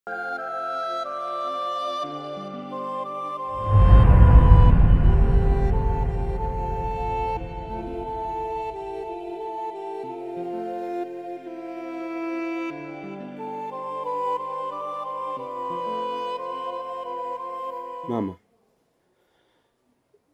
Mama,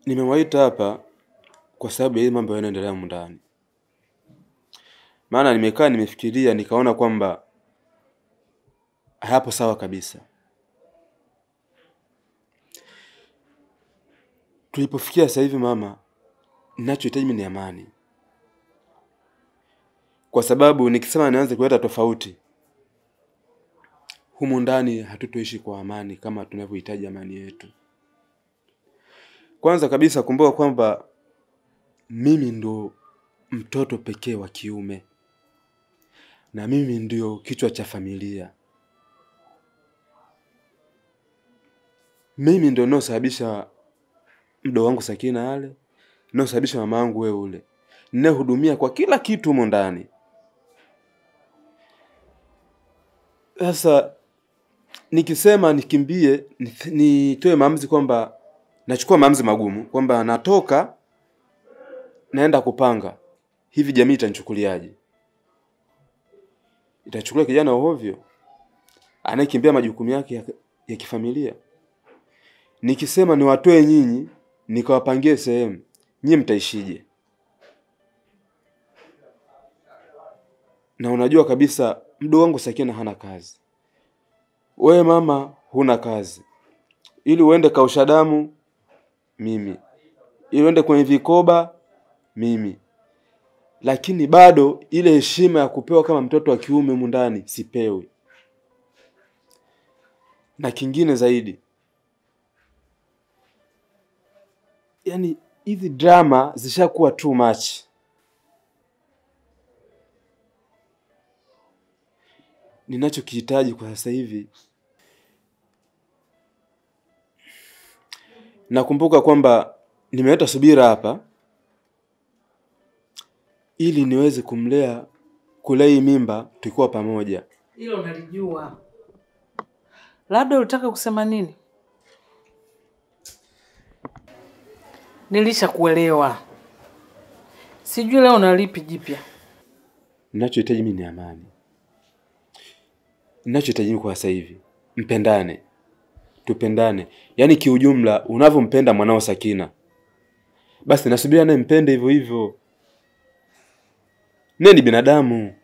nimemwaita hapa kwa sababu ya mambo yanayoendelea humu ndani. Maana nimekaa nimefikiria nikaona kwamba hapo sawa kabisa. Tulipofikia sasa hivi mama, ninachohitaji mimi ni amani. Kwa sababu nikisema nianze kuleta tofauti, humu ndani hatutoishi kwa amani kama tunavyohitaji amani yetu. Kwanza kabisa kumbuka kwamba mimi ndo mtoto pekee wa kiume. Na mimi ndio kichwa cha familia. Mimi ndio ninaosababisha mdogo wangu Sakina ale, ninaosababisha mama yangu wewe ule. Ninahudumia kwa kila kitu humu ndani. Sasa nikisema nikimbie nitoe maamuzi kwamba nachukua maamuzi magumu kwamba natoka naenda kupanga, hivi jamii itanichukuliaje? Itachukulia kijana ovyo anayekimbia majukumu yake ya kifamilia? Nikisema niwatoe nyinyi nikawapangie sehemu, nyinyi mtaishije? Na unajua kabisa mdogo wangu Sakina hana kazi. Wewe mama huna kazi. Ili uende kausha damu mimi. Ili uende kwenye vikoba mimi. Lakini bado ile heshima ya kupewa kama mtoto wa kiume humu ndani sipewi. Na kingine zaidi, yani hizi drama zishakuwa too much. Ninachokihitaji kwa sasa hivi, nakumbuka kwamba nimeleta Subira hapa ili niweze kulea hii mimba tukua pamoja. Hilo nalijua. Labda unataka kusema nini? Nilishakuelewa. Sijui leo unalipi jipya. Ninachohitaji mimi ni amani. Ninachohitaji kwa sasa hivi, mpendane. Tupendane. Yaani kiujumla unavyompenda mwanao Sakina, basi na Subira naye mpende hivyo hivyo. Nani binadamu?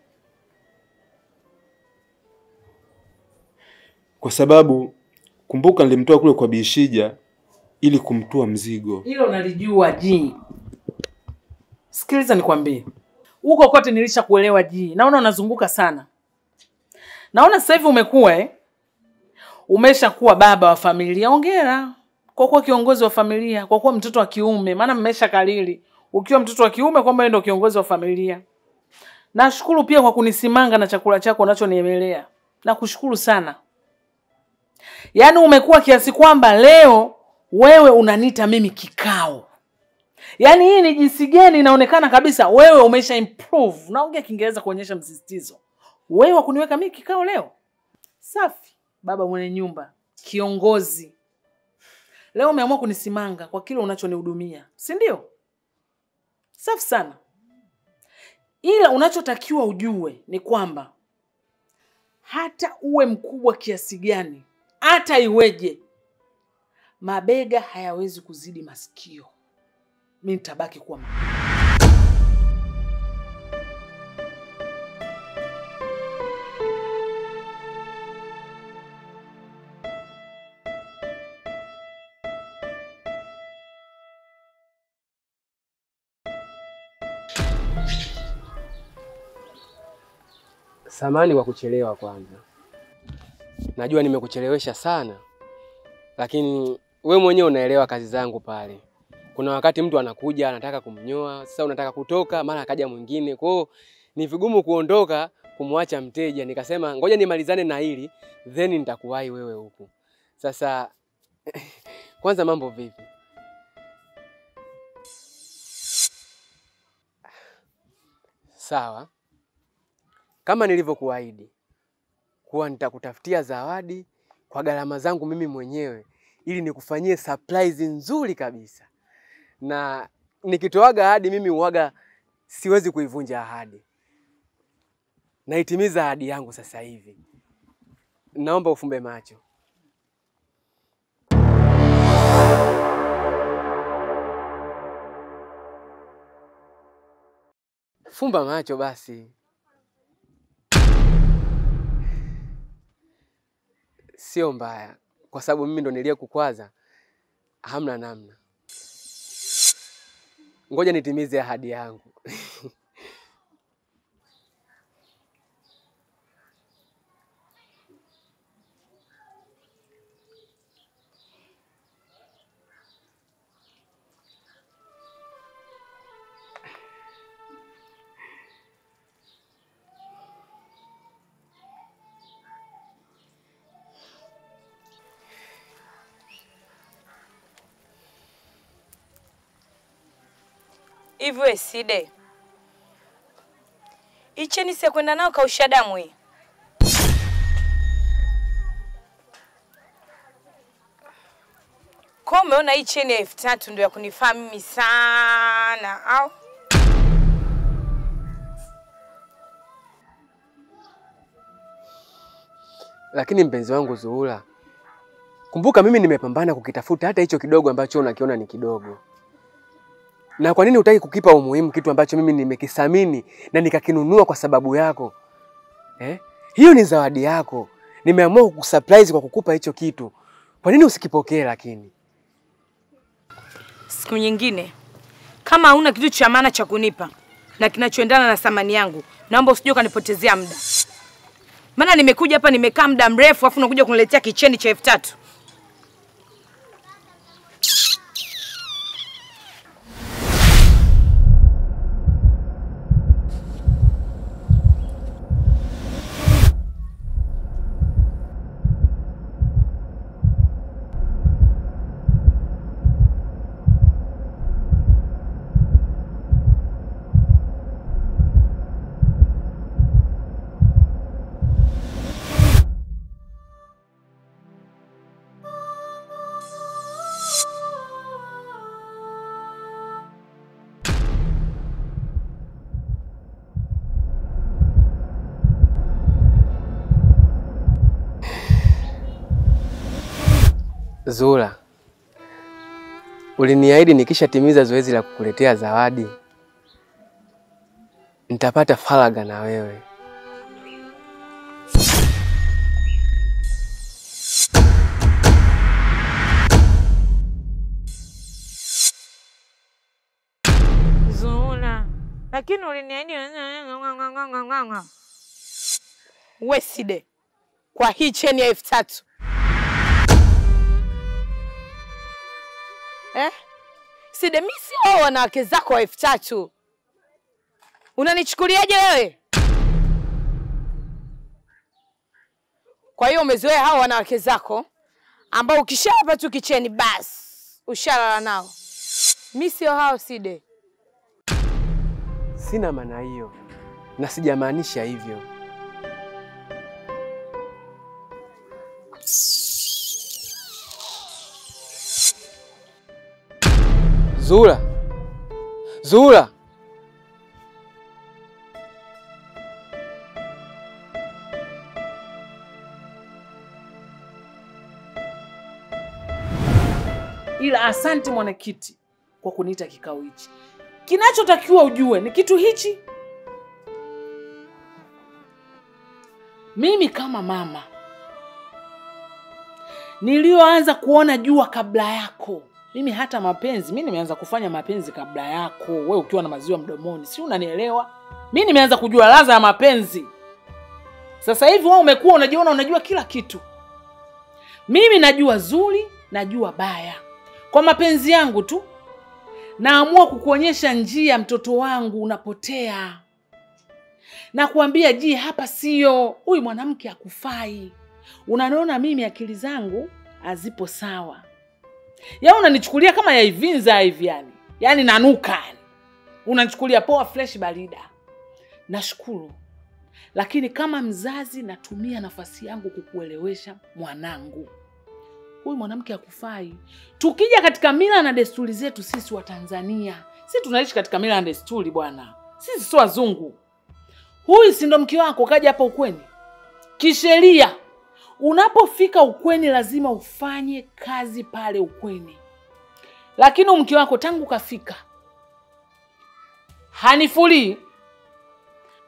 Kwa sababu kumbuka nilimtoa kule kwa Bishija ili kumtua mzigo. Hilo nalijua ji. Sikiliza nikwambie. Huko kote nilishakuelewa ji. Naona unazunguka sana. Naona sasa hivi umekuwa umeshakuwa baba wa familia. Hongera kwa kuwa kiongozi wa familia, kwa kuwa mtoto wa kiume, maana mmesha kalili. Ukiwa mtoto wa kiume kwamba ndio kiongozi wa familia. Nashukuru pia kwa kunisimanga na chakula chako unachoniemelea. Nakushukuru sana. Yaani umekuwa kiasi kwamba leo wewe unaniita mimi kikao. Yaani hii ni jinsi gani inaonekana kabisa wewe umesha improve. Naongea Kiingereza kuonyesha msisitizo. Wewe wa kuniweka mimi kikao leo? Safi, baba mwenye nyumba, kiongozi. Leo umeamua kunisimanga kwa kile unachonihudumia, si ndio? Safi sana. Ila unachotakiwa ujue ni kwamba hata uwe mkubwa kiasi gani, hata iweje, mabega hayawezi kuzidi masikio. Mimi nitabaki kuwa Samahani kwa kuchelewa kwanza. Najua nimekuchelewesha sana. Lakini wewe mwenyewe unaelewa kazi zangu pale. Kuna wakati mtu anakuja anataka kumnyoa, sasa unataka kutoka, mara akaja mwingine. Kwa hiyo ni vigumu kuondoka kumwacha mteja. Nikasema ngoja nimalizane na hili, then nitakuwahi wewe huku. Sasa kwanza mambo vipi? Sawa. Kama nilivyokuahidi, kuwa nitakutafutia zawadi kwa gharama zangu mimi mwenyewe ili nikufanyie surprise nzuri kabisa. Na nikitoaga ahadi mimi huaga siwezi kuivunja ahadi. Naitimiza ahadi yangu sasa hivi. Naomba ufumbe macho. Fumba macho basi. Sio mbaya kwa sababu mimi ndo niliyekukwaza. Hamna namna. Ngoja nitimize ahadi yangu. Hivi we Side, icheni sekwenda nao kausha damu hii. Kwa umeona hii cheni ya 3000 ndio ya kunifaa mimi sana au? Lakini mpenzi wangu Zuhura, kumbuka mimi nimepambana kukitafuta hata hicho kidogo ambacho unakiona ni kidogo. Na kwa nini hutaki kukipa umuhimu kitu ambacho mimi nimekithamini na nikakinunua kwa sababu yako? Hiyo ni zawadi yako. Nimeamua kukusurprise kwa kukupa hicho kitu. Kwa nini usikipokee lakini? Siku nyingine kama hauna kitu cha maana cha kunipa na kinachoendana na thamani yangu, naomba usije kanipotezea muda. Maana nimekuja hapa nimekaa muda mrefu afu unakuja kuniletea kicheni cha 3000. Zuhura, uliniahidi nikishatimiza zoezi la kukuletea zawadi nitapata faragha na wewe. Zuhura, lakini uliniahidi we Side, kwa hii cheni ya 3000. Side, mimi sio wanawake zako wa 3000. Unanichukuliaje wewe? Kwa hiyo umezoea hao wanawake zako ambao ukishapa tu kicheni basi ushalala nao. Mimi sio hao Side. Sina maana hiyo. Na sijamaanisha hivyo. Zuhura. Zuhura. Ila asante mwanakiti kwa kuniita kikao hichi. Kinachotakiwa ujue ni kitu hichi. Mimi kama mama nilioanza kuona jua kabla yako. Mimi hata mapenzi, mimi nimeanza kufanya mapenzi kabla yako. Wewe ukiwa na maziwa mdomoni, si unanielewa? Mimi nimeanza kujua ladha ya mapenzi. Sasa hivi wewe umekuwa unajiona unajua kila kitu. Mimi najua zuri, najua baya. Kwa mapenzi yangu tu naamua kukuonyesha njia, mtoto wangu unapotea. Na kuambia hapa sio, huyu mwanamke hakufai. Unaniona mimi akili zangu hazipo sawa. Ya unanichukulia kama ya Ivinza hivi yani. Yaani nanuka yani. Unanichukulia poa fresh barida. Nashukuru. Lakini kama mzazi natumia nafasi yangu kukuelewesha mwanangu. Huyu mwanamke hakufai. Tukija katika mila na desturi zetu sisi wa Tanzania, sisi tunaishi katika mila na desturi bwana. Sisi sio wazungu. Huyu si ndo mke wako kaja hapa ukweni? Kisheria unapofika ukweni lazima ufanye kazi pale ukweni. Lakini mke wako tangu kafika hanifulii.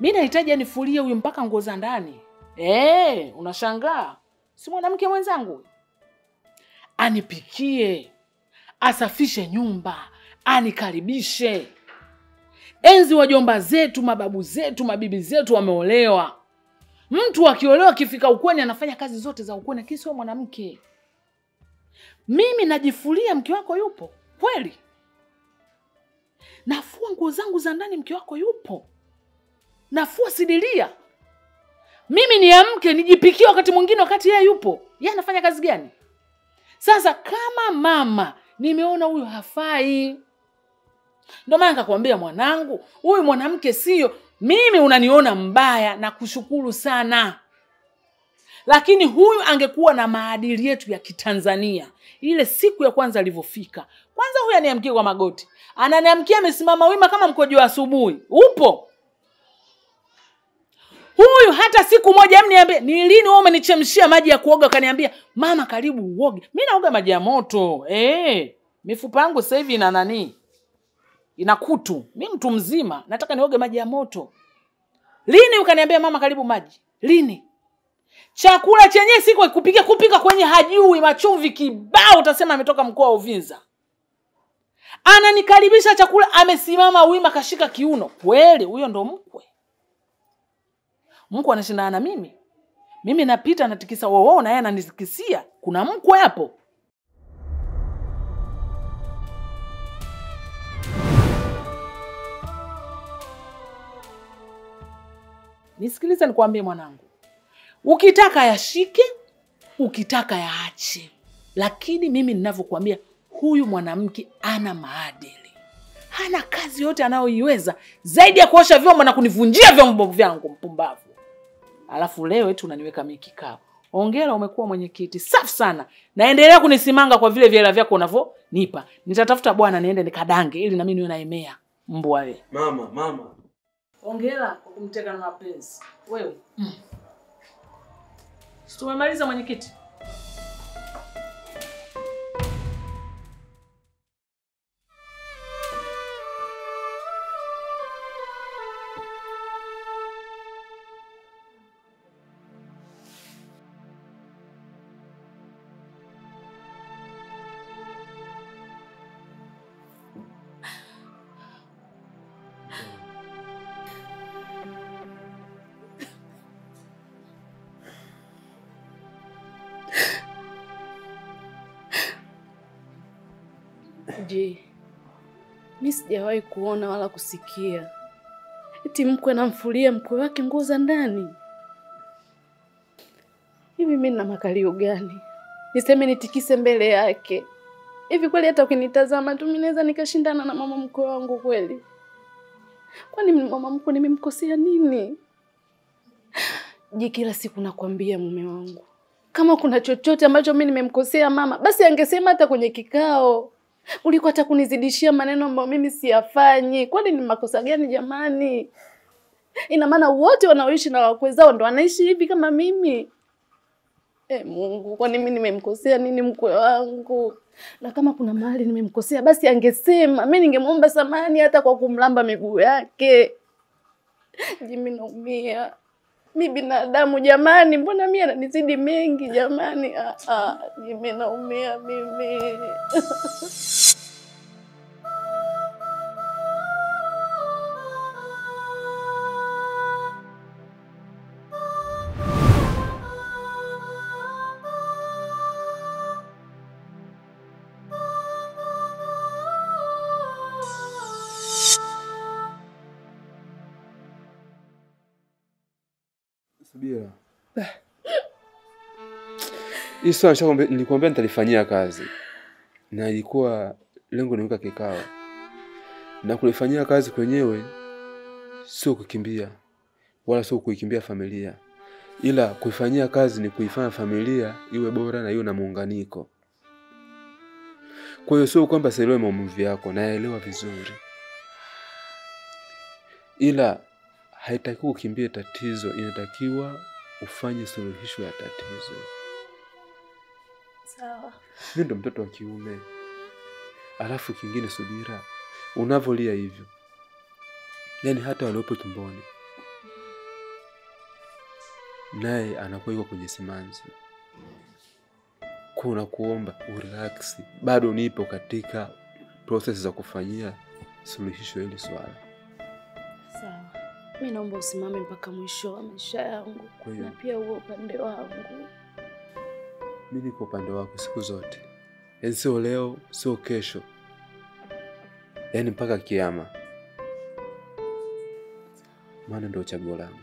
Mimi nahitaji anifulie huyu mpaka nguo za ndani. Unashangaa. Si mwanamke mwenzangu? Anipikie, asafishe nyumba, anikaribishe. Enzi wajomba zetu, mababu zetu, mabibi zetu wameolewa. Mtu akiolewa akifika ukweni anafanya kazi zote za ukweni, lakini sio mwanamke. Mimi najifulia, mke wako yupo? Kweli? Nafua nguo zangu za ndani, mke wako yupo? Nafua sidilia. Mimi niamke nijipikie wakati mwingine wakati yeye yupo. Yeye anafanya kazi gani? Sasa kama mama nimeona huyu hafai, ndio maana nikakwambia mwanangu, huyu mwanamke sio. Mimi unaniona mbaya na kushukuru sana. Lakini huyu angekuwa na maadili yetu ya Kitanzania. Ile siku ya kwanza alivyofika, kwanza huyu aniamkie kwa magoti. Ananiamkia amesimama wima kama mkojo wa asubuhi. Upo? Huyu hata siku moja mniambie, ni lini wewe umenichemshia maji ya kuoga kaniambia, "Mama karibu uoge." Mimi naoga maji ya moto. Mifupa yangu sasa hivi ina nani? Ina kutu. Mimi mtu mzima, nataka nioge maji ya moto. Lini ukaniambia mama karibu maji? Lini? Chakula chenye siku kupika kwenye hajui, machumvi kibao, utasema ametoka mkoa wa Uvinza. Ananikaribisha chakula amesimama wima kashika kiuno. Kweli huyo ndo mkwe? Mkwe anashindana na mimi? Mimi napita natikisa wao na yeye ananitikisia. Kuna mkwe hapo? Nisikilize nikwambie mwanangu. Ukitaka yashike, ukitaka yaache. Lakini mimi ninavyokuambia, huyu mwanamke ana maadili. Hana kazi yote anayoiweza zaidi ya kuosha vyombo na kunivunjia vyombo vyangu, mpumbavu. Alafu leo eti unaniweka mimi kikao. Hongera, umekuwa mwenyekiti. Safi sana. Naendelea kunisimanga kwa vile vyela vyako unavyonipa. Nitatafuta bwana niende nikadange ili na mimi niwe naemea. Mbwa wewe. Mama. Hongera kwa kumteka na mapenzi. Wewe. Tumemaliza mwenyekiti. Je, mimi sijawahi kuona wala kusikia eti mkwe anamfulia mkwe wake nguo za ndani. Hivi mimi nina makalio gani? Niseme nitikise mbele yake? Hivi kweli hata ukinitazama tu mimi naweza nikashindana na mama mkwe wangu kweli? Kwani mama mkwe nimemkosea nini? Je, kila siku nakwambia mume wangu, kama kuna chochote ambacho mimi nimemkosea mama, basi angesema hata kwenye kikao. Uliko hata kunizidishia maneno ambayo mimi siyafanyi. Kwani ni makosa gani jamani? Ina maana wote wanaoishi na wakwe zao ndo wanaishi hivi kama mimi? Mungu, kwani mimi nimemkosea nini mkwe wangu? Na kama kuna mahali nimemkosea basi angesema. Mimi ningemuomba samahani hata kwa kumlamba miguu yake. Mimi naumia. Mimi binadamu jamani, mbona mimi ananizidi mengi jamani? Mimi naumia mimi. Subira. Hii swala nilikwambia nitalifanyia kazi. Na ilikuwa lengo niweka kikao. Na kulifanyia kazi kwenyewe sio kukimbia. wala sio kuikimbia familia. Ila kuifanyia kazi ni kuifanya familia iwe bora na iwe na muunganiko. Kwa hiyo sio kwamba sielewi maumivu yako, naelewa vizuri. Ila haitakiwi kukimbia tatizo, inatakiwa ufanye suluhisho ya tatizo. Sawa. Mimi ndo mtoto wa kiume. Alafu kingine subira. Unavolia hivyo, yani hata waliopo tumboni, naye anakuwa yuko kwenye simanzi. Kuna kuomba urelax. Bado nipo katika process za kufanyia suluhisho hili swala. Sawa. Mimi naomba usimame mpaka mwisho wa maisha yangu. Na pia uwe upande wangu. Mimi niko upande wako siku zote. Yaani sio leo, sio kesho. Yaani mpaka kiyama. Maana ndio chaguo langu.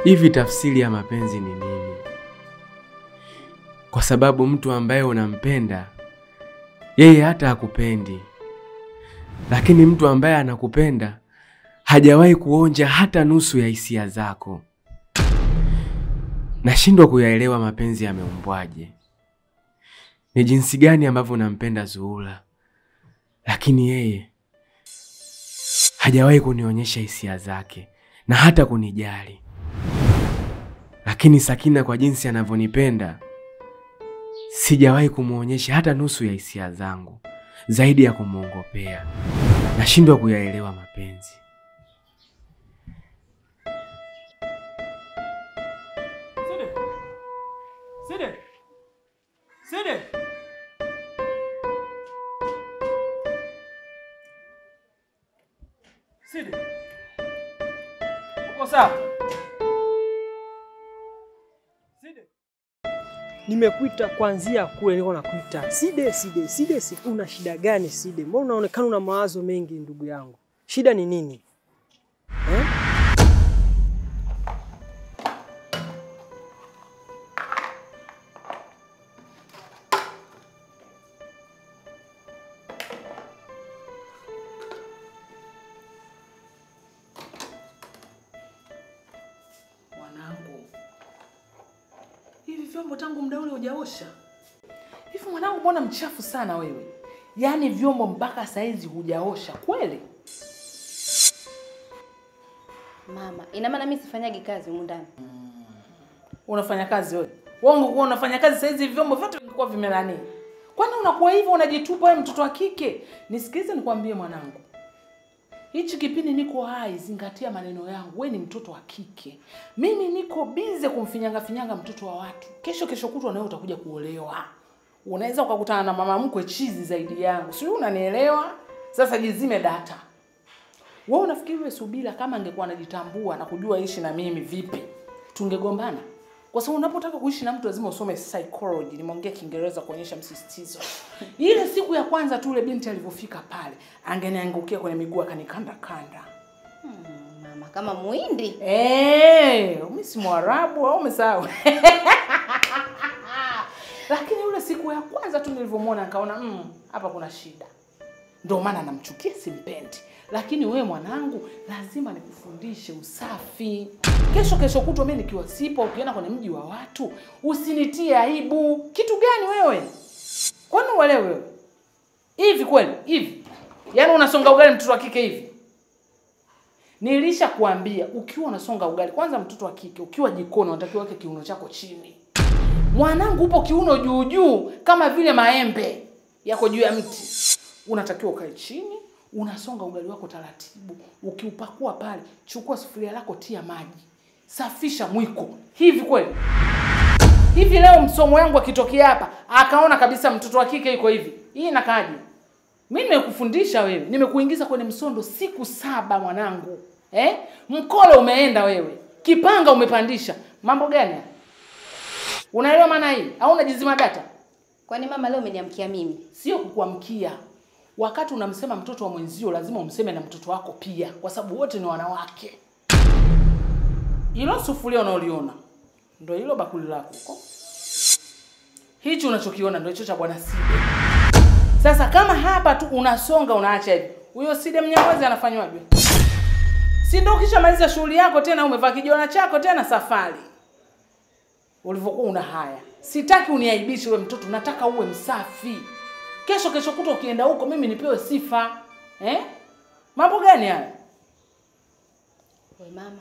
Hivi tafsiri ya mapenzi ni nini? Kwa sababu mtu ambaye unampenda yeye hata hakupendi, lakini mtu ambaye anakupenda hajawahi kuonja hata nusu ya hisia zako. Nashindwa kuyaelewa mapenzi yameumbwaje. Ni jinsi gani ambavyo unampenda Zuhura, lakini yeye hajawahi kunionyesha hisia zake na hata kunijali. Lakini Sakina kwa jinsi anavyonipenda, sijawahi kumuonyesha hata nusu ya hisia zangu, zaidi ya kumuongopea. Nashindwa kuyaelewa mapenzi. Sidi. Sidi. Sidi. Uko sawa? Sidi. Nimekuita kuanzia kule, niko nakuita Side. Una shida gani Side? Mbona unaonekana una mawazo mengi ndugu yangu? Shida ni nini? Mwanangu, hivi vyombo tangu muda ule hujaosha? Hivi mwanangu, mbona mchafu sana wewe? Yaani vyombo mpaka saizi hujaosha kweli? Mama, ina maana mimi sifanyagi kazi humu ndani? Unafanya kazi wewe? Wongo kwa unafanya kazi saizi vyombo vyote vingekuwa vimelani. Kwani unakuwa hivyo unajitupa wewe mtoto wa kike? Nisikilize nikwambie mwanangu. Hichi kipindi niko hai, zingatia maneno yangu. Wewe ni mtoto wa kike. Mimi niko bize kumfinyanga mtoto wa watu. Kesho kutwa nawe utakuja kuolewa. Unaweza ukakutana na mama mkwe chizi zaidi yangu. Sio, unanielewa? Sasa jizime data. Wewe unafikiri wewe Subira kama angekuwa anajitambua na kujua ishi na mimi vipi, tungegombana? Kwa sababu unapotaka kuishi na mtu lazima usome psychology. Nimeongea Kiingereza kuonyesha msisitizo. Ile siku ya kwanza tu ile binti alivyofika pale, angeniangukia kwenye miguu akanikanda. Mama, kama Muhindi. Mimi si Mwarabu au umesahau? Lakini ile siku ya kwanza tu nilivyomwona nikaona hapa kuna shida. Ndio maana namchukia, simpendi. Lakini wewe mwanangu, lazima nikufundishe usafi. Kesho kutwa mimi nikiwa sipo, ukienda kwenye mji wa watu, usinitie aibu. Kitu gani wewe? Kwani uelewe wewe? Hivi kweli? Hivi. Yaani unasonga ugali mtoto wa kike hivi? Nilisha kuambia ukiwa unasonga ugali, kwanza mtoto wa kike ukiwa jikoni unatakiwa weke kiuno chako chini. Mwanangu, upo kiuno juu kama vile maembe yako juu ya mti. Unatakiwa ukae chini, unasonga ugali wako taratibu. Ukiupakua pale, chukua sufuria lako, tia maji. Safisha mwiko. Hivi kweli? Hivi leo msomo wangu akitokea hapa, akaona kabisa mtoto wa kike yuko hivi. Hii inakaje? Mimi nimekufundisha wewe. Nimekuingiza kwenye msondo siku 7 mwanangu. Mkolo umeenda wewe. Kipanga umepandisha. Mambo gani? Unaelewa maana hii? Au unajizima data? Kwani mama leo umeniamkia mimi? Sio kukuamkia. Wakati unamsema mtoto wa mwenzio lazima umseme na mtoto wako pia, kwa sababu wote ni wanawake. Hilo sufuria unaoliona ndio hilo bakuli lako huko. Hicho unachokiona ndio hicho cha bwana Side. Sasa kama hapa tu unasonga unaacha hivi, huyo Side Mnyamwezi anafanywaje? Si ndio ukishamaliza shughuli yako tena umevaa kijona chako tena safari. Ulivyokuwa una haya. Sitaki uniaibishe wewe mtoto, nataka uwe msafi. Kesho kuto ukienda huko mimi nipewe sifa. Mambo gani haya? Wewe mama,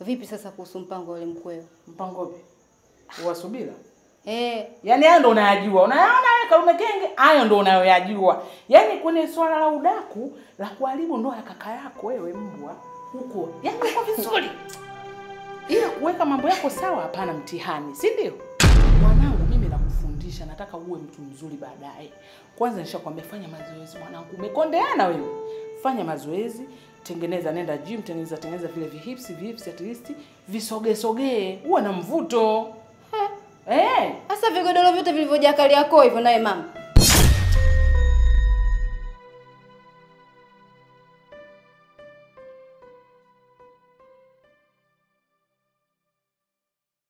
vipi sasa kuhusu mpango ule mkweo? Mpango upi? Uwasubira? Yaani hayo ndo unayajua. Unaona wewe Karume Kenge, hayo ndo unayoyajua. Yaani kwenye swala la udaku la kuharibu ndoa ya kaka yako wewe mbwa huko. Yaani uko vizuri. Ila kuweka mambo yako sawa hapana mtihani, si ndio? Mwanangu mimi nakufundisha, nataka uwe mtu mzuri baadaye. Kwanza nishakwambia fanya mazoezi mwanangu. Umekondeana wewe. Fanya mazoezi, tengeneza, nenda gym, tengeneza vile vihips at least visoge, uwe na mvuto. Sasa vigodoro vyote vilivyojaa kali yako hivyo naye mama.